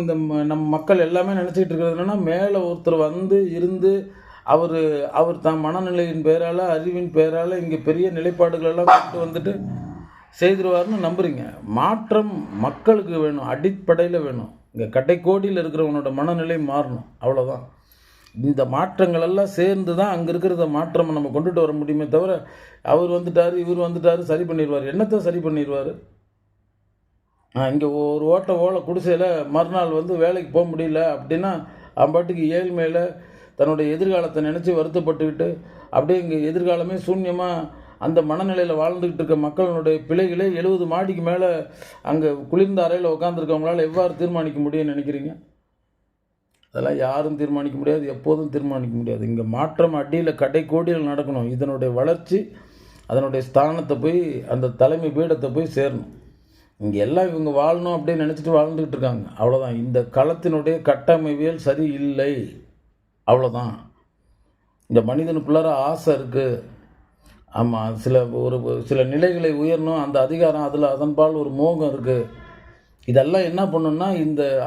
இந்த நம்ம மக்கள் எல்லாமே நினச்சிக்கிட்டு இருக்கிறது என்னன்னா, மேலே ஒருத்தர் வந்து இருந்து அவர் அவர் தான் மனநிலையின் பேரால், அறிவின் பேரால் இங்கே பெரிய நிலைப்பாடுகள் எல்லாம் கொண்டு வந்துட்டு செய்திருவார்னு நம்புறீங்க. மாற்றம் மக்களுக்கு வேணும், அடிப்படையில் வேணும். இங்கே கடைக்கோடியில் இருக்கிறவனோட மனநிலை மாறணும், அவ்வளோதான். இந்த மாற்றங்கள் எல்லாம் சேர்ந்து தான் அங்கே இருக்கிறத மாற்றம் நம்ம கொண்டுட்டு வர முடியுமே தவிர, அவர் வந்துட்டார் இவர் வந்துட்டார் சரி பண்ணிடுவார். என்னத்தை சரி பண்ணிடுவார்? இங்கே ஒரு ஓலை குடிசையில் மறுநாள் வந்து வேலைக்கு போக முடியல அப்படின்னா, அவன் பாட்டுக்கு ஏழ்மையில் தன்னுடைய எதிர்காலத்தை நினச்சி வருத்தப்பட்டுக்கிட்டு அப்படியே இங்கே எதிர்காலமே சூன்யமாக அந்த மனநிலையில் வாழ்ந்துக்கிட்டு இருக்க மக்களுடைய பிழைகளே 70 மாடிக்கு மேலே அங்கே குளிர்ந்த அறையில் உட்காந்துருக்கவங்களால் எவ்வாறு தீர்மானிக்க முடியும்னு நினைக்கிறீங்க? அதெல்லாம் யாரும் தீர்மானிக்க முடியாது, எப்போதும் தீர்மானிக்க முடியாது. இங்கே மாற்றம் அடியில் கடைக்கோடியில் நடக்கணும். இதனுடைய வளர்ச்சி அதனுடைய ஸ்தானத்தை போய் அந்த தலைமை பீடத்தை போய் சேரணும். இங்கே எல்லாம் இவங்க வாழணும் அப்படின்னு நினச்சிட்டு வாழ்ந்துக்கிட்டு இருக்காங்க, அவ்வளோதான். இந்த களத்தினுடைய கட்டமைவியல் சரி இல்லை, அவ்வளோதான். இந்த மனிதனுக்குள்ளார ஆசை இருக்குது. ஆமாம், சில நிலைகளை உயரணும், அந்த அதிகாரம் அதில் அதன்பால் ஒரு மோகம் இருக்குது. இதெல்லாம் என்ன பண்ணுன்னா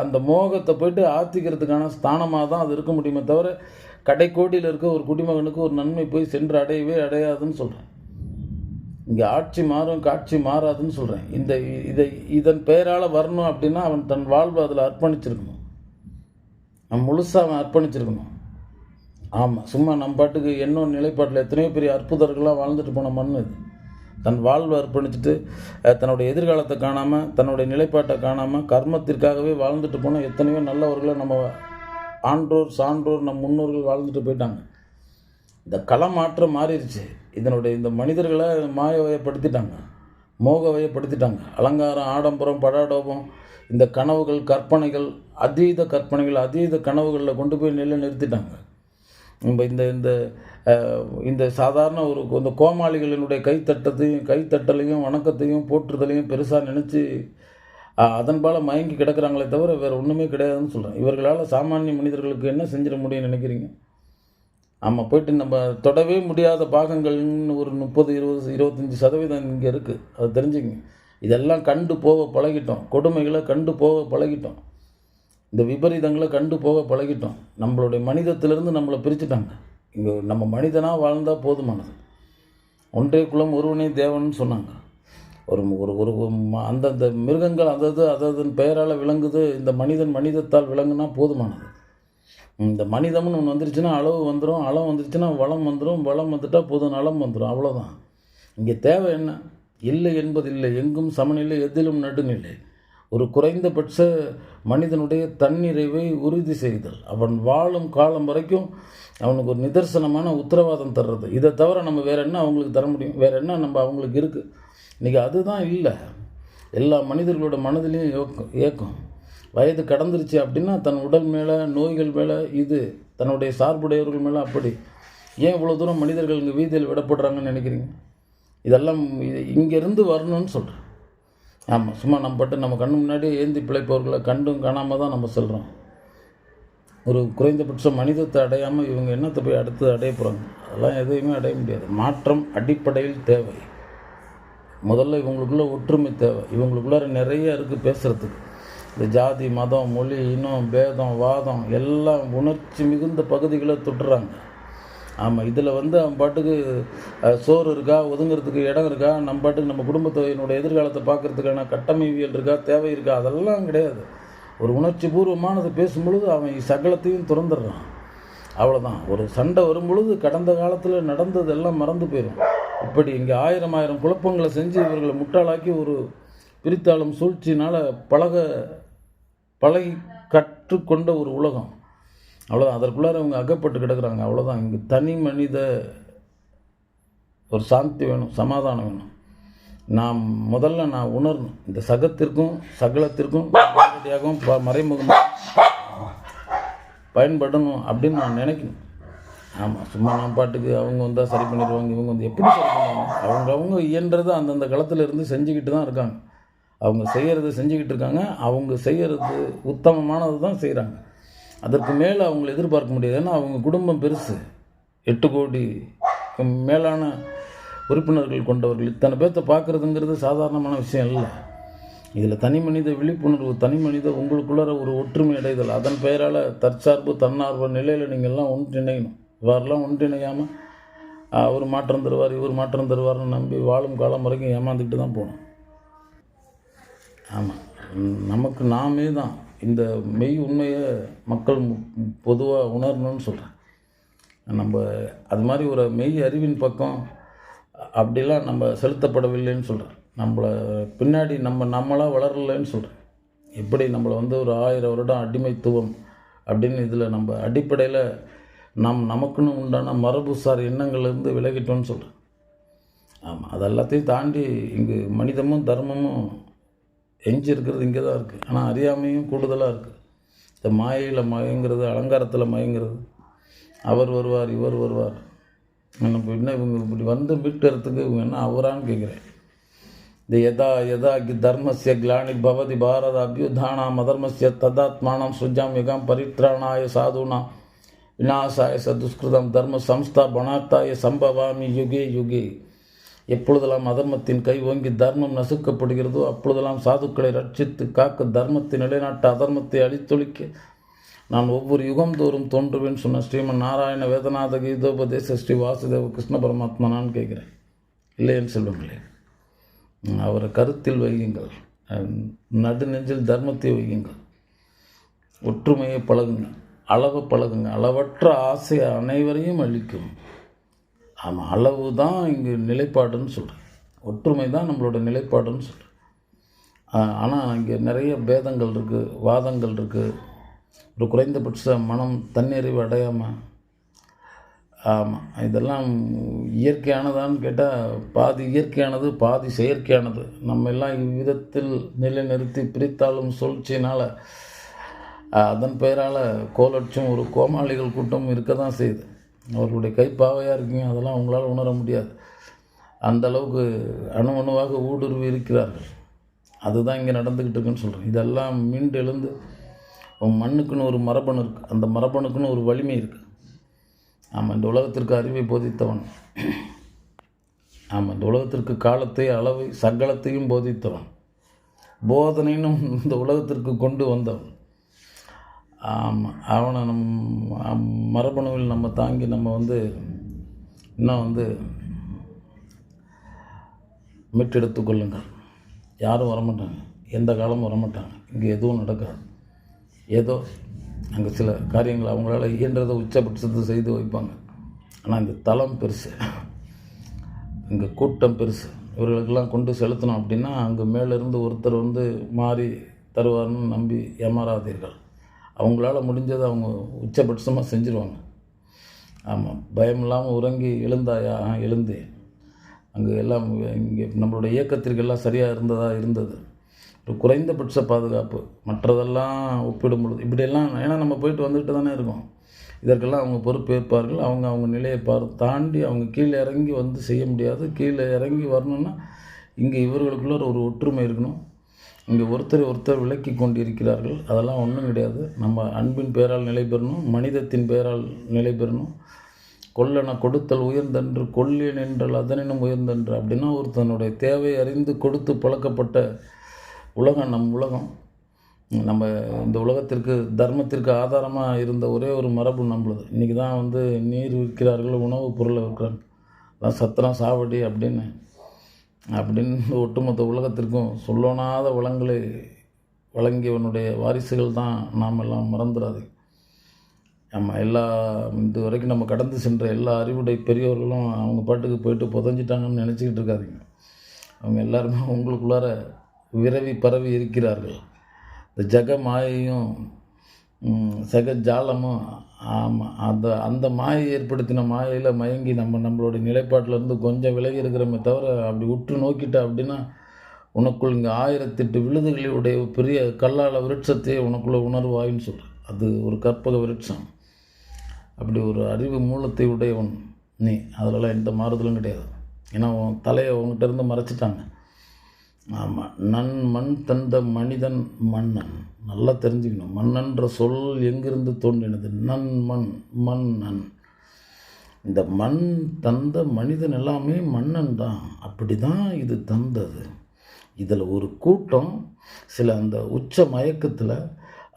அந்த மோகத்தை போய்ட்டு ஆற்றிக்கிறதுக்கான ஸ்தானமாக தான் அது இருக்க முடியுமே தவிர, கடைக்கோடியில் இருக்க ஒரு குடிமகனுக்கு ஒரு நன்மை போய் சென்று அடையவே அடையாதுன்னு சொல்கிறேன். இங்கே ஆட்சி மாறும் காட்சி மாறாதுன்னு சொல்கிறேன். இதன் பெயரால் வரணும் அப்படின்னா அவன் தன் வாழ்வை அதில் அர்ப்பணிச்சிருக்கணும், முழுசாக அவன் அர்ப்பணிச்சிருக்கணும். ஆமாம், சும்மா நம்ம பாட்டுக்கு இன்னொரு நிலைப்பாட்டில் எத்தனையோ பெரிய அற்புதர்கள்லாம் வாழ்ந்துட்டு போன மண் இது. தன் வாழ்வை அர்ப்பணிச்சுட்டு தன்னுடைய எதிர்காலத்தை காணாமல், தன்னுடைய நிலைப்பாட்டை காணாமல், கர்மத்திற்காகவே வாழ்ந்துட்டு போன எத்தனையோ நல்லவர்களை நம்ம ஆன்றோர் சான்றோர் நம் முன்னோர்கள் வாழ்ந்துட்டு போயிட்டாங்க. இந்த களமாற்றம் மாறிடுச்சு. இந்த மனிதர்களை மாயவயப்படுத்திட்டாங்க, மோகவயப்படுத்திட்டாங்க. அலங்காரம், ஆடம்பரம், படாடோபம், இந்த கனவுகள், கற்பனைகள், அதீத கனவுகளில் கொண்டு போய் நிறுத்திட்டாங்க. நம்ம இந்த சாதாரண இந்த கோமாளிகளினுடைய கைத்தட்டலையும் வணக்கத்தையும் போற்றுதலையும் பெருசாக நினச்சி அதன்பால் மயங்கி கிடக்கிறாங்களே தவிர வேறு ஒன்றுமே கிடையாதுன்னு சொல்கிறேன். இவர்களால் சாமானிய மனிதர்களுக்கு என்ன செஞ்சிட முடியும்னு நினைக்கிறீங்க? ஆமாம், போய்ட்டு நம்ம தொடவே முடியாத பாகங்கள்னு ஒரு 30-25% இங்கே இருக்குது, அது தெரிஞ்சுக்கங்க. இதெல்லாம் கண்டு போக பழகிட்டோம், கொடுமைகளை கண்டு போக பழகிட்டோம், இந்த விபரீதங்களை கண்டு போக பழகிட்டோம். நம்மளுடைய மனிதத்திலிருந்து நம்மளை பிரிச்சுட்டாங்க. இங்கே நம்ம மனிதனாக வாழ்ந்தால் போதுமானது. ஒன்றே குலம் ஒருவனே தேவன்னு சொன்னாங்க. ஒரு அந்தந்த மிருகங்கள் அதன் பெயரால் விளங்குது, இந்த மனிதத்தால் விளங்குனா போதுமானது. இந்த மனிதம்னு ஒன்று வந்துருச்சுன்னா அளவு வந்துடும், அளவு வந்துருச்சுன்னா வளம் வந்துடும், வளம் வந்துட்டால் பொது நலம் வந்துடும், அவ்வளோதான். இங்கே தேவை என்ன? இல்லை என்பது இல்லை, எங்கும் சமநிலை, எதிலும் நடுநிலை. ஒரு குறைந்தபட்ச மனிதனுடைய தன்னிறைவை உறுதி செய்தல், அவன் வாழும் காலம் வரைக்கும் அவனுக்கு ஒரு நிதர்சனமான உத்தரவாதம் தர்றது. இதை தவிர நம்ம வேறு என்ன அவங்களுக்கு தர முடியும்? வேறு என்ன நம்ம அவங்களுக்கு இருக்குது? இன்றைக்கி அதுதான் இல்லை. எல்லா மனிதர்களோட மனதிலையும் ஏக்கம். வயது கடந்துருச்சு அப்படின்னா தன் உடல் மேலே, நோய்கள் மேலே, தன்னுடைய சார்புடையவர்கள் மேலே அப்படி. ஏன் இவ்வளோ தூரம் மனிதர்கள் இங்கே வீதியில் விடப்படுறாங்கன்னு நினைக்கிறீங்க? இதெல்லாம் இங்கேருந்து வரணும்னு சொல்கிறேன். ஆமாம், சும்மா நம்ம கண்ணு முன்னாடி ஏந்தி பிழைப்பவர்களை கண்டும் காணாமல் தான் நம்ம சொல்கிறோம். ஒரு குறைந்தபட்ச மனிதத்தை அடையாமல் இவங்க என்னத்தை போய் அடுத்து அடைய போகிறாங்க? அதெல்லாம் எதையுமே அடைய முடியாது. மாற்றம் அடிப்படையில் தேவை. முதல்ல இவங்களுக்குள்ள ஒற்றுமை தேவை. இவங்களுக்குள்ளார நிறைய இருக்குது பேசுகிறதுக்கு. இந்த ஜாதி, மதம், மொழி, இனம், பேதம், வாதம் எல்லாம் உணர்ச்சி மிகுந்த பகுதிகளை தொட்டுறாங்க. ஆமாம், இதில் அவன் பாட்டுக்கு சோறு இருக்கா, ஒதுங்கிறதுக்கு இடம் இருக்கா, நம்ம பாட்டுக்கு நம்ம குடும்பத்தினுடைய எதிர்காலத்தை பார்க்குறதுக்கான கட்டமைவியல் இருக்கா, தேவை இருக்கா? அதெல்லாம் கிடையாது. ஒரு உணர்ச்சி பூர்வமானது பேசும்பொழுது அவன் சகலத்தையும் திறந்துடுறான், அவ்வளோதான். ஒரு சண்டை வரும்பொழுது கடந்த காலத்தில் நடந்ததெல்லாம் மறந்து போயிடும். இப்படி இங்கே ஆயிரம் குழப்பங்களை செஞ்சு இவர்களை முட்டாளாக்கி ஒரு பிரித்தாளும் சூழ்ச்சினால் பழகி கற்றுக்கொண்ட ஒரு உலகம், அவ்வளோதான். அதற்குள்ளார அவங்க அகப்பட்டு கிடக்குறாங்க, அவ்வளோதான். இங்கே தனி மனித ஒரு சாந்தி வேணும், சமாதானம் வேணும். முதல்ல நான் உணரணும், இந்த சகத்திற்கும் சகலத்திற்கும் நேரடியாகவும் மறைமுகமாக பயன்படணும் அப்படின்னு நான் நினைக்கணும். ஆமாம், சும்மா நான் பாட்டுக்கு அவங்க வந்தால் சரி பண்ணிடுவாங்க, இவங்க எப்படி சரி பண்ணுவாங்க? அவங்க இயன்றதை அந்தந்த களத்தில் இருந்து செஞ்சுக்கிட்டு தான் இருக்காங்க. அவங்க செய்கிறது செஞ்சுக்கிட்டு இருக்காங்க. அவங்க செய்கிறது உத்தமமானது தான் செய்கிறாங்க. அதற்கு மேலே அவங்களை எதிர்பார்க்க முடியாது. ஏன்னா அவங்க குடும்பம் பெருசு, 8 கோடி மேலான உறுப்பினர்கள் கொண்டவர்கள். இத்தனை பேர்த்த பார்க்குறதுங்கிறது சாதாரணமான விஷயம் இல்லை. இதில் தனி மனித விழிப்புணர்வு, தனி மனித உங்களுக்குள்ளார ஒரு ஒற்றுமை அடைதல், அதன் பெயரால் தற்சார்பு தன்னார்வ நிலையில் நீங்கள்லாம் ஒன்றிணையணும். இவ்வாறெல்லாம் ஒன்றிணையாமல் அவர் மாற்றம் தருவார், இவர் மாற்றம் தருவார்னு நம்பி வாழும் காலம் வரைக்கும் ஏமாந்துக்கிட்டு தான் போகணும். ஆமாம், நமக்கு நாமே தான் இந்த மெய் உண்மையை மக்கள் பொதுவாக உணரணும்னு சொல்கிறேன். நம்ம அது மாதிரி ஒரு மெய் அறிவின் பக்கம் அப்படிலாம் நம்ம செலுத்தப்படவில்லைன்னு சொல்கிறேன். நம்மளை பின்னாடி நம்மளாக வளரலைன்னு சொல்கிறேன். எப்படி நம்மளை ஒரு 1000 வருடம் அடிமைத்துவம் அப்படின்னு இதில் நம்ம அடிப்படையில் நமக்குன்னு உண்டான மரபுசார் எண்ணங்கள்லேருந்து விலகிட்டோன்னு சொல்கிறேன். ஆமாம், அது எல்லாத்தையும் தாண்டி இங்கு மனிதமும் தர்மமும் எஞ்சி இருக்கிறது இங்கே தான் இருக்குது. ஆனால் அறியாமையும் கூடுதலாக இருக்குது. இந்த மாயையில் மயங்கிறது, அலங்காரத்தில் மயங்கிறது, அவர் வருவார் இவர் வருவார், நம்ம என்ன இவங்க இப்படி மீட்கிறதுக்கு இவங்க என்ன அவரான்னு கேட்குறேன். இந்த யதா தர்மஸ்ய கிளானி பவதி பாரத அபியுத்தானாம் அதர்மஸ்ய ததாத்மானம் சுஜாம் யுகாம் பரித்ராணாய சாதுனாம் விநாசாய சதுஷ்கிருதம் தர்ம சம்ஸ்தா பணாத்தாய சம்பவாமி யுகே யுகே. எப்பொழுதெல்லாம் அதர்மத்தின் கை ஓங்கி தர்மம் நசுக்கப்படுகிறதோ அப்பொழுதெல்லாம் சாதுக்களை ரட்சித்து காக்க, தர்மத்தை நிலைநாட்ட, அதர்மத்தை அழித்தொழிக்க நான் ஒவ்வொரு யுகம் தோறும் தோன்றுவேன் சொன்ன ஸ்ரீமன் நாராயண வேதநாத கீதோபதேச ஸ்ரீ வாசுதேவ கிருஷ்ண பரமாத்மா நான் கேட்குறேன். இல்லைன்னு சொல்லுங்களேன். அவரை கருத்தில் வையுங்கள், நடுநெஞ்சில் தர்மத்தை வையுங்கள், ஒற்றுமையை பழகுங்க, அளவை பழகுங்க. அளவற்ற ஆசை அனைவரையும் அழிக்கும். ஆமாம், அளவு தான் இங்கு நிலைப்பாடுன்னு சொல்கிறேன். ஒற்றுமை தான் நம்மளோட நிலைப்பாடுன்னு சொல்கிறேன். ஆனால் இங்கே நிறைய பேதங்கள் இருக்குது, வாதங்கள் இருக்குது. ஒரு குறைந்தபட்ச மனம் தன்னிறைவு அடையாமல், ஆமாம், இதெல்லாம் இயற்கையானதான்னு கேட்டால் பாதி இயற்கையானது பாதி செயற்கையானது. நம்ம எல்லாம் இவ்விதத்தில் நிலைநிறுத்தி பிரித்தாலும் சூழ்ச்சியினால் அதன் பெயரால் கோலட்சம் ஒரு கோமாளிகள் கூட்டம் இருக்க தான் செய்யுது. அவர்களுடைய கைப்பாவையாக இருக்கீங்க, அதெல்லாம் உங்களால் உணர முடியாது. அந்த அளவுக்கு அணுவாக ஊடுருவி இருக்கிறார்கள். அதுதான் இங்கே நடந்துக்கிட்டு இருக்குன்னு சொல்கிறேன். இதெல்லாம் மீண்டு எழுந்து மண்ணுக்குன்னு ஒரு மரபணு இருக்குது, அந்த மரபணுக்குன்னு ஒரு வலிமை இருக்குது. ஆமாம், இந்த உலகத்திற்கு அறிவை போதித்தவன், ஆமாம், இந்த உலகத்திற்கு காலத்தை அளவை சகலத்தையும் போதித்தவன், போதனைன்னு இந்த உலகத்திற்கு கொண்டு வந்தவன். ஆமாம், அவனை மரபணுவில் நம்ம தாங்கி நம்ம இன்னும் மீட்டெடுத்து கொள்ளுங்கள். யாரும் வரமாட்டாங்க, எந்த காலமும் வரமாட்டாங்க. இங்கே எதுவும் நடக்காது. ஏதோ அங்கே சில காரியங்கள் அவங்களால இயன்றதை உச்சபட்சத்தை செய்து வைப்பாங்க. ஆனால் இந்த தளம் பெருசு, இங்கே கூட்டம் பெருசு. இவர்களுக்கெல்லாம் கொண்டு செலுத்தணும் அப்படின்னா அங்கே மேலிருந்து ஒருத்தர் மாறி தருவார்னு நம்பி ஏமாறாதீர்கள். அவங்களால முடிஞ்சதை அவங்க உச்சபட்சமாக செஞ்சுருவாங்க. ஆமாம், பயம் இல்லாமல் உறங்கி எழுந்தாயா? எழுந்தேன். அங்கே எல்லாம் இங்கே நம்மளோட இயக்கத்திற்கெல்லாம் சரியாக இருந்தது. ஒரு குறைந்தபட்ச பாதுகாப்பு. மற்றதெல்லாம் ஒப்பிடும் பொழுது இப்படியெல்லாம், ஏன்னா நம்ம போயிட்டு வந்துட்டு தானே இருக்கோம். இதற்கெல்லாம் அவங்க பொறுப்பேற்பார்கள். அவங்க நிலையை தாண்டி அவங்க கீழே இறங்கி செய்ய முடியாது. கீழே இறங்கி வரணுன்னா இங்கே இவர்களுக்குள்ள ஒரு ஒற்றுமை இருக்கணும். இங்கே ஒருத்தர் விலக்கி கொண்டிருக்கிறார்கள். அதெல்லாம் ஒன்றும் கிடையாது. நம்ம அன்பின் பெயரால் நிலை பெறணும், மனிதத்தின் பெயரால் நிலை பெறணும். கொல்லென கொடுத்தல் உயர்ந்தன்று, கொல்லியன் என்றால் அதனினும் உயர்ந்தன்று. அப்படின்னா ஒருத்தனுடைய தேவை அறிந்து கொடுத்து பழக்கப்பட்ட உலகம் நம் உலகம். நம்ம இந்த உலகத்திற்கு தர்மத்திற்கு ஆதாரமாக இருந்த ஒரே ஒரு மரபு நம்மளுது. இன்றைக்கி தான் நீர் விற்கிறார்கள், உணவுப் பொருளை விற்கிறாங்க, அதான் சத்திரம் சாவடி அப்படின்னு ஒட்டுமொத்த உலகத்திற்கும் சொல்லோனாத வளங்களை வழங்கியவனுடைய வாரிசுகள் தான் நாம் எல்லாம். மறந்துடாது. நம்ம இது வரைக்கும் நம்ம கடந்து சென்ற எல்லா அறிவுடை பெரியவர்களும் அவங்க பாட்டுக்கு போயிட்டு புதஞ்சிட்டாங்கன்னு நினச்சிக்கிட்டு இருக்காதிங்க. அவங்க எல்லாருமே உங்களுக்குள்ளார விரவி பரவி இருக்கிறார்கள். இந்த ஜக மாயையும் ஜாலமும், ஆமாம், அந்த மாயை ஏற்படுத்தின மாயையில் மயங்கி நம்மளுடைய நிலைப்பாட்டிலேருந்து கொஞ்சம் விலகி இருக்கிறோமே தவிர, அப்படி உற்று நோக்கிட்ட அப்படின்னா உனக்குள் இங்கே 1008 விழுதுகளுடைய பெரிய கல்லால விருட்சத்தையே உனக்குள்ளே உணர்வாயின்னு சொல்கிறேன். அது ஒரு கற்பக விருட்சம். அப்படி ஒரு அறிவு மூலத்தை உடையவன் நீ. அதிலலாம் எந்த மாறுதலும் கிடையாது. ஏன்னா உன் தலையை உங்ககிட்ட இருந்து மறைச்சிட்டாங்க. ஆமாம், மண் தந்த மனிதன் மன்னன். நல்லா தெரிஞ்சுக்கணும். மன்னன்ற சொல் எங்கிருந்து தோன்றினது? மன்னன். இந்த மண் தந்த மனிதன் எல்லாமே மன்னன் தான். அப்படி தான் இது தந்தது. இதில் ஒரு கூட்டம் சில அந்த உச்ச மயக்கத்தில்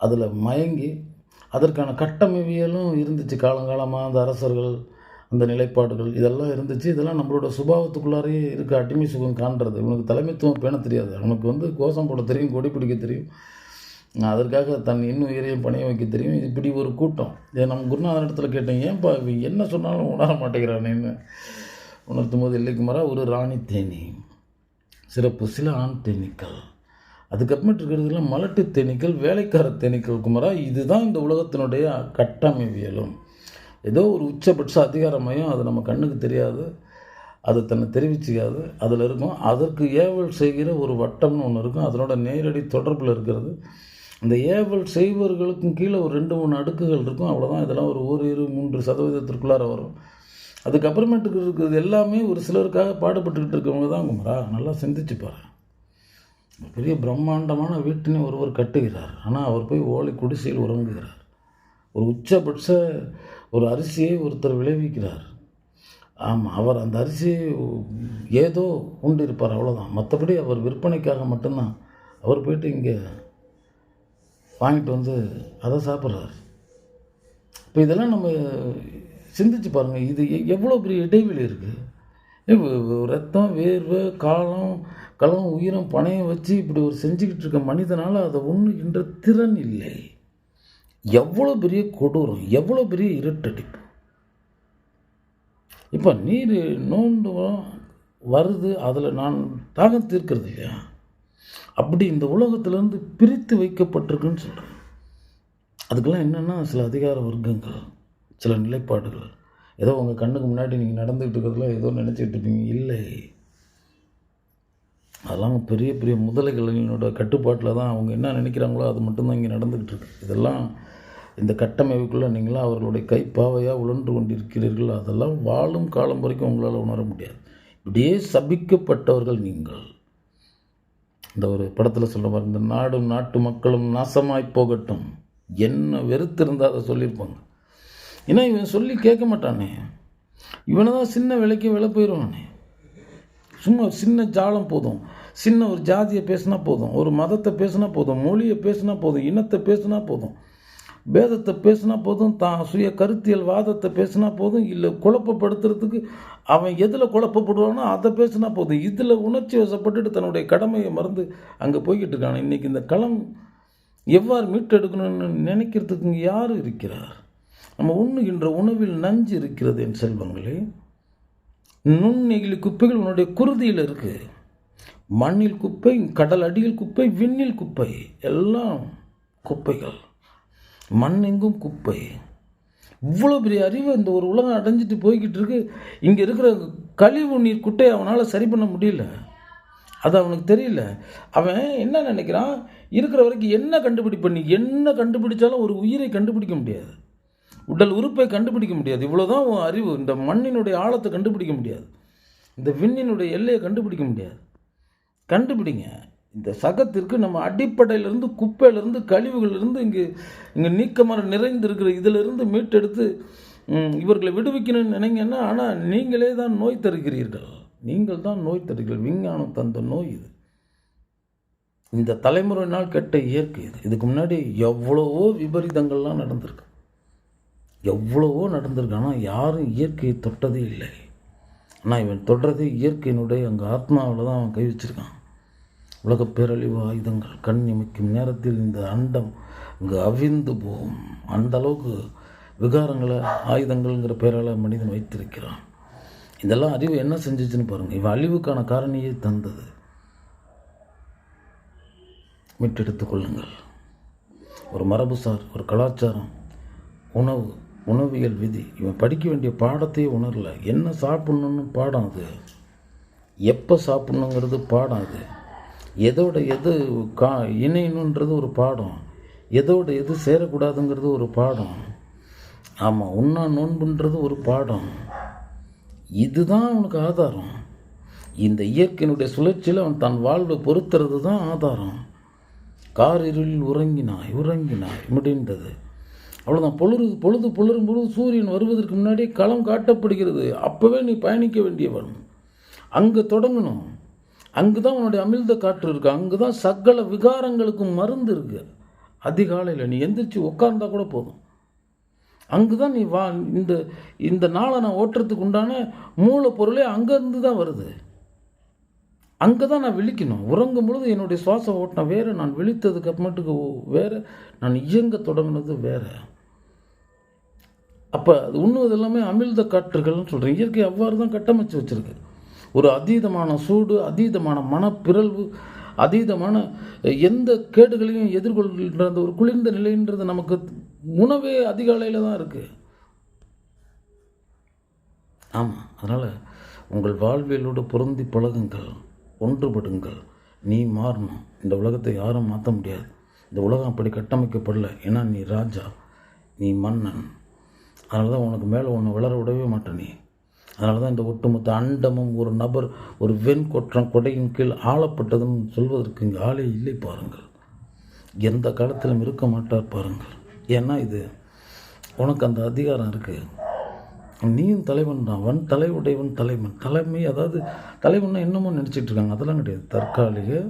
அதில் மயங்கி அதற்கான கட்டமைவியலும் இருந்துச்சு. காலங்காலமாக அந்த அரசர்கள், அந்த நிலைப்பாடுகள் இதெல்லாம் இருந்துச்சு. இதெல்லாம் நம்மளோட சுபாவத்துக்குள்ளாரையே இருக்க அடிமை சுகம் காண்றது. இவனுக்கு தலைமைத்துவம் பேண தெரியாது, அவனுக்கு கோஷம் போட தெரியும், கொடி பிடிக்க தெரியும், அதற்காக தன் இன்னுயிரையும் பணைய வைக்க தெரியும். இப்படி ஒரு கூட்டம். இதை நம்ம குருநாதன் இடத்துல கேட்டேன், ஏன்பா என்ன சொன்னாலும் உணர மாட்டேங்கிறானேன்னு உணர்த்தும் போது, இல்லை குமரா, ஒரு ராணி தேனி, சிறப்பு சில ஆண் தேனீக்கள், அதுக்கப்புறமேட்டு இருக்கிறதுல மலட்டு தேனீக்கள், வேலைக்கார தேனீக்கள் குமரா, இதுதான் இந்த உலகத்தினுடைய கட்டமைவியலும். ஏதோ ஒரு உச்சபட்ச அதிகாரமையும் அது நம்ம கண்ணுக்கு தெரியாது, அது தன்னை தெரிவிச்சிக்காது, அதில் இருக்கும். அதற்கு ஏவல் செய்கிற ஒரு வட்டம்னு ஒன்று இருக்கும், அதனோட நேரடி தொடர்பில் இருக்கிறது. அந்த ஏவல் செய்வர்களுக்கும் கீழே ஒரு 2-3 அடுக்குகள் இருக்கும், அவ்வளோதான். இதெல்லாம் ஒரு 1-3% வரும். அதுக்கப்புறமேட்டுக்கு இருக்கிறது எல்லாமே ஒரு சிலருக்காக பாடுபட்டுக்கிட்டு இருக்கவங்க தான் குமரா. நல்லா சிந்திச்சு பாரு. பெரிய பிரம்மாண்டமான வீட்டினை ஒருவர் கட்டுகிறார், ஆனால் அவர் போய் ஓலை குடிசையில் உறங்குகிறார். ஒரு உச்சபட்ச ஒரு அரிசியை ஒருத்தர் விளைவிக்கிறார். ஆமாம், அவர் அந்த அரிசியை ஏதோ உண்டு இருப்பார், அவ்வளோதான். மற்றபடி அவர் விற்பனைக்காக மட்டும்தான் அவர் போய்ட்டு இங்கே வாங்கிட்டு வந்து அதை சாப்பிட்றாரு. இப்போ இதெல்லாம் நம்ம சிந்திச்சு பாருங்கள், இது எவ்வளோ பெரிய இடைவெளி இருக்குது. ரத்தம், வேர்வை, களம், உயிரம் பணையம் வச்சு இப்படி ஒரு செஞ்சுக்கிட்டு இருக்க மனிதனால் அதை உண்ணுகின்ற திறன் இல்லை. எவ்வளோ பெரிய கொடூரம், எவ்வளோ பெரிய இருட்டடிப்பு. இப்போ நீர் நோண்டு வருது, அதில் நான் தாகம் தீர்க்கிறது இல்லையா? அப்படி இந்த உலகத்திலேருந்து பிரித்து வைக்கப்பட்டிருக்குன்னு சொல்கிறேன். அதுக்கெல்லாம் என்னென்னா சில அதிகார வர்க்கங்கள், சில நிலைப்பாடுகள். ஏதோ உங்கள் கண்ணுக்கு முன்னாடி நீங்கள் நடந்துக்கிட்டு இருக்கிறதுல ஏதோ நினச்சிக்கிட்டு இருப்பீங்க. இல்லை, அதெல்லாம் பெரிய பெரிய முதலைகளினோட கட்டுப்பாட்டில் தான் அவங்க என்ன நினைக்கிறாங்களோ அது மட்டும்தான் இங்கே நடந்துக்கிட்டு இருக்கு. இதெல்லாம் இந்த கட்டமைப்புக்குள்ளே நீங்களாம் அவர்களுடைய கைப்பாவையாக உழன்று கொண்டிருக்கிறீர்கள். அதெல்லாம் வாழும் காலம் வரைக்கும் உங்களால் உணர முடியாது. இப்படியே சபிக்கப்பட்டவர்கள் நீங்கள். இந்த ஒரு படத்தில் சொல்ல பாருங்க, இந்த நாடும் நாட்டு மக்களும் நாசமாய் போகட்டும், என்ன வெறுத்திருந்தால் அதை சொல்லியிருப்பாங்க. ஏன்னா இவன் சொல்லி கேட்க மாட்டானே, இவனை தான் சின்ன விலைக்கு விலை போயிடுவானே. சும்மா சின்ன ஜாலம் போதும், சின்ன ஒரு ஜாதியை பேசினா போதும், ஒரு மதத்தை பேசினா போதும், மொழியை பேசினா போதும், இனத்தை பேசினா போதும், பேதத்தை பேசினா போதும், தான் சுய கருத்தியல் வாதத்தை பேசினா போதும், இல்லை குழப்பப்படுத்துறதுக்கு அவன் எதில் குழப்பப்படுவானோ அதை பேசினா போதும். இதில் உணர்ச்சி வசப்பட்டுட்டு தன்னுடைய கடமையை மறந்து அங்கே போய்கிட்டு இருக்கான். இன்றைக்கி இந்த களம் எவ்வாறு மீட்டெடுக்கணும்னு நினைக்கிறதுக்கு இங்கே யார் இருக்கிறார்? நம்ம உண்ணுகின்ற உணவில் நஞ்சு இருக்கிறது என் செல்வங்களே. நுண்ணெகிழி குப்பைகள் உன்னுடைய குருதியில் இருக்குது. மண்ணில் குப்பை, கடல் அடியில் குப்பை, விண்ணில் குப்பை, எல்லாம் குப்பைகள். மண் எங்கும் குப்பை. இவ்வளோ பெரிய அறிவு இந்த ஒரு உலகம் அடைஞ்சிட்டு போய்கிட்டு இருக்கு. இங்கே இருக்கிற கழிவு நீர் குட்டையை அவனால் சரி பண்ண முடியல, அது அவனுக்கு தெரியல. அவன் என்ன நினைக்கிறான், இருக்கிற வரைக்கும் என்ன கண்டுபிடிப்பண்ணி, என்ன கண்டுபிடிச்சாலும் ஒரு உயிரை கண்டுபிடிக்க முடியாது, உடல் உறுப்பை கண்டுபிடிக்க முடியாது. இவ்வளோதான் உன் அறிவு. இந்த மண்ணினுடைய ஆழத்தை கண்டுபிடிக்க முடியாது, இந்த விண்ணினுடைய எல்லையை கண்டுபிடிக்க முடியாது. கண்டுபிடிங்க. இந்த சகத்திற்கு நம்ம அடிப்படையிலிருந்து, குப்பையிலிருந்து, கழிவுகளிலிருந்து இங்கே நீக்கமர நிறைந்திருக்கிற இதிலிருந்து மீட்டெடுத்து இவர்களை விடுவிக்கணும்னு நினைங்கன்னா, ஆனால் நீங்களே தான் நோய் தருகிறீர்கள். நீங்கள் தான் நோய் தருகிறீர்கள். விஞ்ஞானம் தந்த நோய் இது. இந்த தலைமுறையினால் கெட்ட இயற்கை இது. இதுக்கு முன்னாடி எவ்வளவோ விபரீதங்கள்லாம் நடந்திருக்கு, எவ்வளவோ நடந்திருக்கு. ஆனால் யாரும் இயற்கையை தொட்டதே இல்லை. ஆனால் இவன் தொடுறதே இயற்கையினுடைய அங்கே ஆத்மாவில் தான் அவன் கை வச்சிருக்கான். உலக பேரழிவு ஆயுதங்கள் கண் இமைக்கும் நேரத்தில் இந்த அண்டம் இங்கே அவிழ்ந்து போகும். அந்த அளவுக்கு விகாரங்களை ஆயுதங்கள்ங்கிற பேரால் மனிதன் வைத்திருக்கிறான். இதெல்லாம் அறிவு என்ன செஞ்சிச்சுன்னு பாருங்கள். இவன் அழிவுக்கான காரணியை தந்தது. மீட்டெடுத்து கொள்ளுங்கள். ஒரு மரபுசார், ஒரு கலாச்சாரம், உணவியல் விதி. இவன் படிக்க வேண்டிய பாடத்தையே உணரல. என்ன சாப்பிட்ணுன்னு பாடம் அது, எப்போ சாப்பிட்ணுங்கிறது பாடம் அது, எதோட எது இணையணுன்றது ஒரு பாடம், எதோட எது சேரக்கூடாதுங்கிறது ஒரு பாடம். ஆமாம், உண்ணா நோன்புன்றது ஒரு பாடம். இதுதான் அவனுக்கு ஆதாரம். இந்த இயற்கையினுடைய சுழற்சியில் அவன் தன் வாழ்வை பொறுத்துறது தான் ஆதாரம். கார் இருளில் உறங்கினாய் முடிந்தது, அவ்வளோதான். பொழுது புலரும் பொழுது சூரியன் வருவதற்கு முன்னாடியே களம் காட்டப்படுகிறது. அப்போவே நீ பயணிக்க வேண்டியவன். அங்கே தொடங்கணும். அங்கு தான் உன்னுடைய அமிழ்த காற்று இருக்குது. அங்கு தான் சகல விகாரங்களுக்கும் மருந்து இருக்குது. அதிகாலையில் நீ எந்திரிச்சு உட்கார்ந்தா கூட போதும். அங்கு தான் நீ இந்த நாளை நான் ஓட்டுறதுக்கு உண்டான மூலப்பொருளே அங்கேருந்து தான் வருது. அங்கே தான் நான் விழிக்கணும். உறங்கும் பொழுது என்னுடைய சுவாசம் ஓட்டின வேறு, நான் விழித்ததுக்கு அப்புறமேட்டுக்கு வேறு, நான் இயங்க தொடங்கினது வேறு. அப்போ அது உண்ணுவது எல்லாமே அமிழ்த காற்றுகள்னு சொல்கிறேன். இயற்கை அவ்வாறு தான் கட்டமைச்சு வச்சுருக்கு. ஒரு அதீதமான சூடு, அதீதமான மனப்பிறழ்வு, அதீதமான எந்த கேடுகளையும் எதிர்கொள்கின்ற அந்த ஒரு குளிர்ந்த நிலைன்றது நமக்கு உணவே அதிகாலையில் தான் இருக்குது. ஆமாம், அதனால் உங்கள் வாழ்வியலோடு பொருந்தி பழகுங்கள், ஒன்றுபடுங்கள். நீ மாறணும். இந்த உலகத்தை யாரும் மாற்ற முடியாது. இந்த உலகம் அப்படி கட்டமைக்கப்படல. ஏன்னா நீ ராஜா, நீ மன்னன். அதனால தான் உனக்கு மேலே ஒன்று வளர விடவே மாட்டேன் நீ. அதனால தான் இந்த ஒட்டுமொத்த அண்டமும் ஒரு நபர் ஒரு கொடையின் கீழ் ஆளப்பட்டதுன்னு சொல்வதற்கு இங்கே ஆளே இல்லை பாருங்கள். எந்த காலத்திலும் இருக்க மாட்டார் பாருங்கள். ஏன்னா இது உனக்கு அந்த அதிகாரம் இருக்குது. நீயும் தலைவன் தான். வன் தலைவுடையவன் தலைவன். தலைமை, அதாவது தலைவன்னா என்னமோ நினச்சிட்டு இருக்காங்க. அதெல்லாம் கிடையாது. தற்காலிக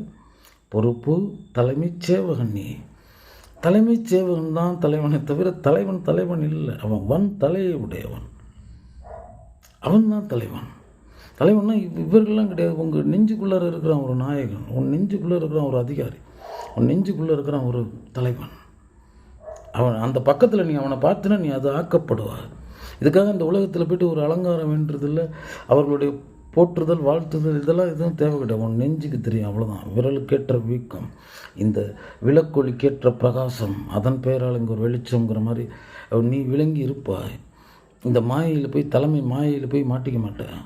பொறுப்பு தலைமைச் சேவகன். நீ தலைமைச் சேவகன் தான் தலைவனை தவிர தலைவன் இல்லை. அவன் வன் தலையை உடையவன். அவன் தான் தலைவன். தலைவன்னா இவர்கள்லாம் கிடையாது. உங்கள் நெஞ்சுக்குள்ளே இருக்கிறான் ஒரு நாயகன், உன் நெஞ்சுக்குள்ளே இருக்கிறான் ஒரு அதிகாரி, உன் நெஞ்சுக்குள்ளே இருக்கிறான் ஒரு தலைவன். அவன் அந்த பக்கத்தில் நீ அவனை பார்த்தினா நீ அது ஆக்கப்படுவார். இதுக்காக இந்த உலகத்தில் போய்ட்டு ஒரு அலங்காரம் வேண்டதில்லை, அவர்களுடைய போற்றுதல் வாழ்த்துதல் இதெல்லாம் எதுவும் தேவை கிடையாது. உன் நெஞ்சுக்கு தெரியும், அவ்வளோதான். விரலுக்கேற்ற வீக்கம், இந்த விளக்கொலிக்கேற்ற பிரகாசம், அதன் பெயரால் இங்கே ஒரு வெளிச்சங்கிற மாதிரி நீ விளங்கி இருப்பாய். இந்த மாயையில் போய் மாயையில் போய் மாட்டிக்க மாட்டேன்.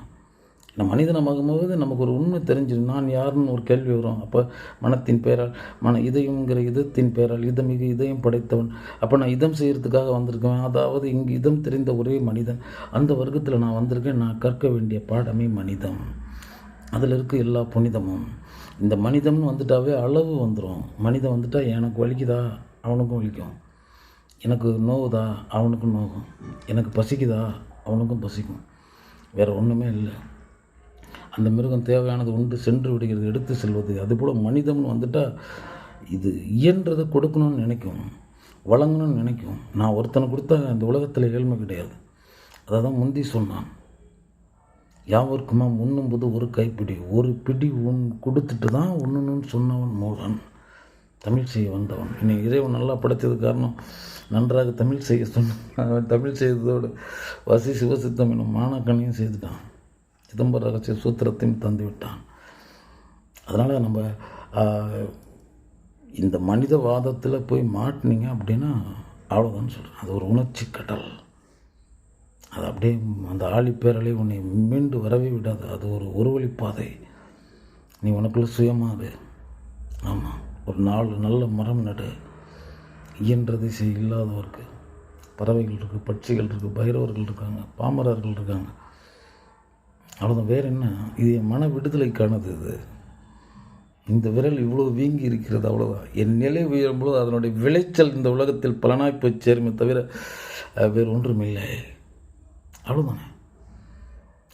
நம்ம மனிதனமாகும்போது நமக்கு ஒரு உண்மை தெரிஞ்சிடும். நான் யாருன்னு ஒரு கேள்வி வரும். அப்போ மனத்தின் பெயரால் இதயங்கிற இதத்தின் பெயரால் இதமிகு இதயம் படைத்தவன். அப்போ நான் இதம் செய்கிறதுக்காக வந்திருக்கேன். அதாவது இங்கு இதம் தெரிந்த ஒரே மனிதன். அந்த வர்க்கத்தில் நான் வந்திருக்கேன். நான் கற்க வேண்டிய பாடமே மனிதம். அதில் இருக்க எல்லா புனிதமும். இந்த மனிதம்னு வந்துட்டாவே அளவு வந்துடும். மனிதன் வந்துட்டால் எனக்கு வலிக்குதா அவனுக்கும் வலிக்கும், எனக்கு நோவுதா அவனுக்கும் நோகும், எனக்கு பசிக்குதா அவனுக்கும் பசிக்கும். வேறு ஒன்றுமே இல்லை. அந்த மிருகம் தேவையானது உண்டு சென்று விடுகிறது, எடுத்து செல்வது. அதுபோல் மனிதம்னு வந்துட்டால் இது இயன்றதை கொடுக்கணும்னு நினைக்கும், வழங்கணும்னு நினைக்கும். நான் ஒருத்தனை கொடுத்தா அந்த உலகத்தில் ஏழ்மை கிடையாது. அதை தான் முந்தி சொன்னான். யாவருக்குமா உண்ணும்போது ஒரு கைப்பிடி, ஒரு பிடி கொடுத்துட்டு தான் உண்ணணும்னு சொன்னவன் மூலன். தமிழ் செய்ய வந்தவன். இன்னைக்கு இறைவன் நல்லா படைத்தது காரணம் நன்றாக தமிழ் செய்ய சொன்னான். தமிழ் செய்ததோடு வசி சிவசித்தம் என்னும் மானக்கண்ணையும் செய்துட்டான். சிதம்பர ரகசிய சூத்திரத்தையும் தந்து விட்டான். அதனால் நம்ம இந்த மனிதவாதத்தில் போய் மாட்டினீங்க அப்படின்னா அவ்வளோதான் சொல்கிறேன். அது ஒரு உணர்ச்சி கடல். அது அப்படியே அந்த ஆழிப்பேரலை உன்னை மீண்டு வரவே விடாது. அது ஒரு வழிப்பாதை. நீ உனக்குள்ள சுயமாது. ஆமாம், ஒரு 4 நல்ல மரம் நடு. இயன்றதை இல்லாதவருக்கு பறவைகள் இருக்குது, பட்சிகள் இருக்குது, பைரவர்கள் இருக்காங்க, பாமரர்கள் இருக்காங்க. அவ்வளோதான். வேறு என்ன? இது என் மன விடுதலைக்கானது. இது இந்த விரல் இவ்வளோ வீங்கி இருக்கிறது, அவ்வளோதான். என் நிலை உயரும்போது அதனுடைய விளைச்சல் இந்த உலகத்தில் பலனாய் போய் சேருமே தவிர வேறு ஒன்றுமில்லை. அவ்வளோதானே.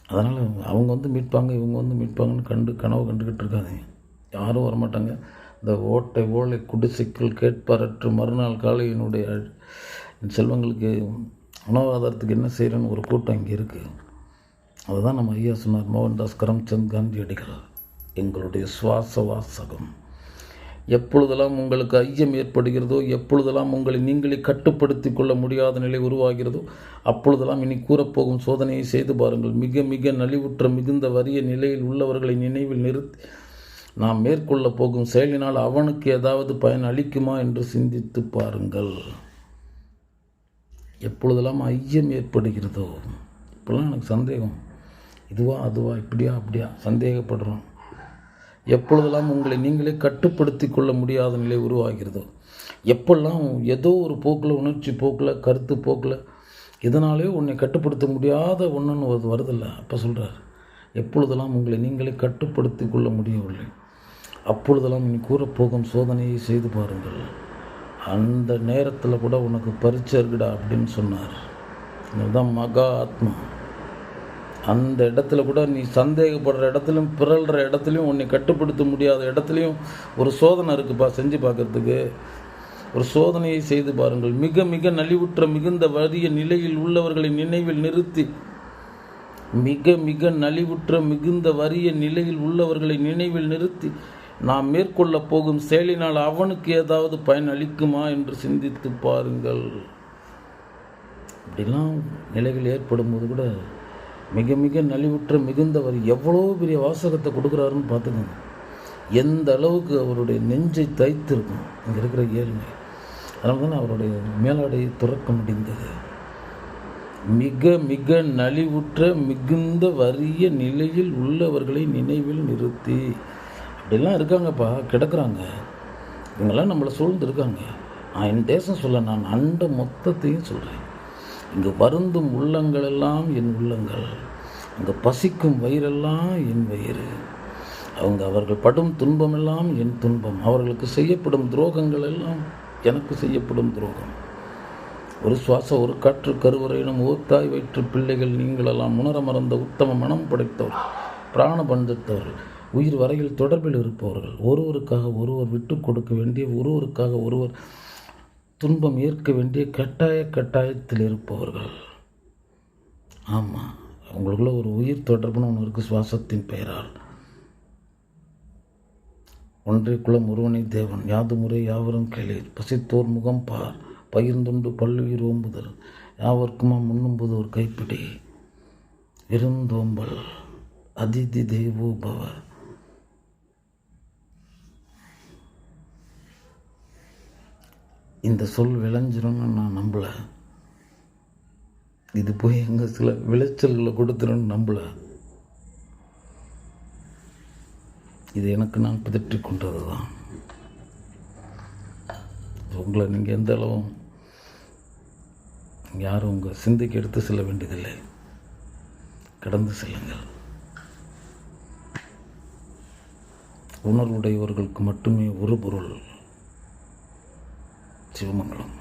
அதனால் அவங்க மீட்பாங்க, இவங்க மீட்பாங்கன்னு கனவு கண்டுக்கிட்டு இருக்காதீங்க. யாரும் வரமாட்டாங்க. இந்த ஓலை குடிசைக்குள் கேட்பாரற்று மறுநாள் காலை என்னுடைய செல்வங்களுக்கு உணவாதாரத்துக்கு என்ன செய்கிறேன்னு ஒரு கூட்டம் இங்கே இருக்குது. அதுதான் நம்ம ஐயா சொன்னார், மோகன்தாஸ் கரம்சந்த் காந்தியடிகள். எங்களுடைய சுவாச வாசகம். எப்பொழுதெல்லாம் உங்களுக்கு ஐயம் ஏற்படுகிறதோ, எப்பொழுதெல்லாம் உங்களை நீங்களே கட்டுப்படுத்தி கொள்ள முடியாத நிலை உருவாகிறதோ, அப்பொழுதெல்லாம் இனி கூறப்போகும் சோதனையை செய்து பாருங்கள். மிக மிக நலிவுற்ற மிகுந்த வறிய நிலையில் உள்ளவர்களை நினைவில் நிறுத்தி நாம் மேற்கொள்ள போகும் செயலினால் அவனுக்கு ஏதாவது பயன் அளிக்குமா என்று சிந்தித்து பாருங்கள். எப்பொழுதெல்லாம் ஐயம் ஏற்படுகிறதோ, இப்போல்லாம் எனக்கு சந்தேகம், இதுவா அதுவா, இப்படியா அப்படியா சந்தேகப்படுறோம். எப்பொழுதெல்லாம் உங்களை நீங்களே கட்டுப்படுத்தி கொள்ள முடியாத நிலை உருவாகிறதோ, எப்பெல்லாம் ஏதோ ஒரு போக்கில், உணர்ச்சி போக்கில், கருத்து போக்கில், இதனாலே உன்னை கட்டுப்படுத்த முடியாத ஒன்றுன்னு வருதில்லை. அப்போ சொல்கிறார், எப்பொழுதெல்லாம் உங்களை நீங்களே கட்டுப்படுத்தி கொள்ள முடியவில்லை, அப்பொழுதெல்லாம் நீ கூறப்போகும் சோதனையை செய்து பாருங்கள். அந்த நேரத்தில் கூட உனக்கு பரிச்சை இருக்குடா அப்படின்னு சொன்னார். இதுதான் மகா ஆத்மா. அந்த இடத்துல கூட நீ சந்தேகப்படுற இடத்துலையும் பிறல்ற இடத்துலையும் உன்னை கட்டுப்படுத்த முடியாத இடத்துலையும் ஒரு சோதனை இருக்குப்பா. செஞ்சு பார்க்கறதுக்கு ஒரு சோதனையை செய்து பாருங்கள். மிக மிக நலிவுற்ற மிகுந்த வறிய நிலையில் உள்ளவர்களை நினைவில் நிறுத்தி, மிக மிக நலிவுற்ற மிகுந்த வறிய நிலையில் உள்ளவர்களை நினைவில் நிறுத்தி நாம் மேற்கொள்ள போகும் செயலினால் அவனுக்கு ஏதாவது பயன் அளிக்குமா என்று சிந்தித்து பாருங்கள். இப்படிலாம் நிலைகள் ஏற்படும் போது கூட மிக மிக நலிவுற்ற மிகுந்த வரி எவ்வளோ பெரிய வாசகத்தை கொடுக்குறாருன்னு பார்த்துக்கோங்க. எந்த அளவுக்கு அவருடைய நெஞ்சை தைத்திருக்கும் இங்கே இருக்கிற ஏழ்மை. அதனால தான் அவருடைய மேலாடையை துறக்க முடிந்தது. மிக மிக நலிவுற்ற மிகுந்த வறிய நிலையில் உள்ளவர்களை நினைவில் நிறுத்தி. அப்படிலாம் இருக்காங்கப்பா, கிடக்குறாங்க. இவங்கெல்லாம் நம்மளை சூழ்ந்து இருக்காங்க. நான் என் தேசம் சொல்ல, நான் அண்ட மொத்தத்தையும் சொல்கிறேன். இங்கே வருந்தும் உள்ளங்கள் எல்லாம் என் உள்ளங்கள், அங்கே பசிக்கும் வயிறெல்லாம் என் வயிறு, அவர்கள் படும் துன்பமெல்லாம் என் துன்பம், அவர்களுக்கு செய்யப்படும் துரோகங்கள் எல்லாம் எனக்கு செய்யப்படும் துரோகம். ஒரு சுவாச ஒரு காற்று கருவறையினும் ஓத்தாய் வயிற்று பிள்ளைகள் நீங்களெல்லாம் உணர மறந்த உத்தம மனம் படைத்தவர்கள், பிராண பந்தத்தவர்கள், உயிர் வரையில் தொடர்பில் இருப்பவர்கள், ஒருவருக்காக ஒருவர் விட்டு கொடுக்க வேண்டிய, ஒருவருக்காக ஒருவர் துன்பம் ஏற்க வேண்டிய கட்டாயத்தில் இருப்பவர்கள். ஆமாம், உங்களுக்குள்ள ஒரு உயிர் தொடர்புன்னு ஒன்று இருக்குது. சுவாசத்தின் பெயரால் ஒன்றே குலம் ஒருவனை தேவன், யாது முறை யாவரும் கேளீர், பசித்தோர் முகம் பார், பகிர்ந்துண்டு பல்லுயிர் ஓம்புதல், யாவர்க்குமா முன்னும்போது ஒரு கைப்பிடி, விருந்தோம்பல், அதிதி தேவோ பவ. இந்த சொல் விளைஞ்சிரும்னு நான் நம்பலை. இது போய் எங்கே சில விளைச்சல்களை கொடுத்துருன்னு நம்பலை. இது எனக்கு நான் பிதற்றி கொண்டது தான். உங்களை நீங்கள் எந்த அளவும் யாரும் உங்கள் சிந்தைக்கு எடுத்து செல்ல வேண்டியதில்லை. கடந்து செல்லுங்கள். உணர்வுடையவர்களுக்கு மட்டுமே ஒரு பொருள். சிவமங்கலம்.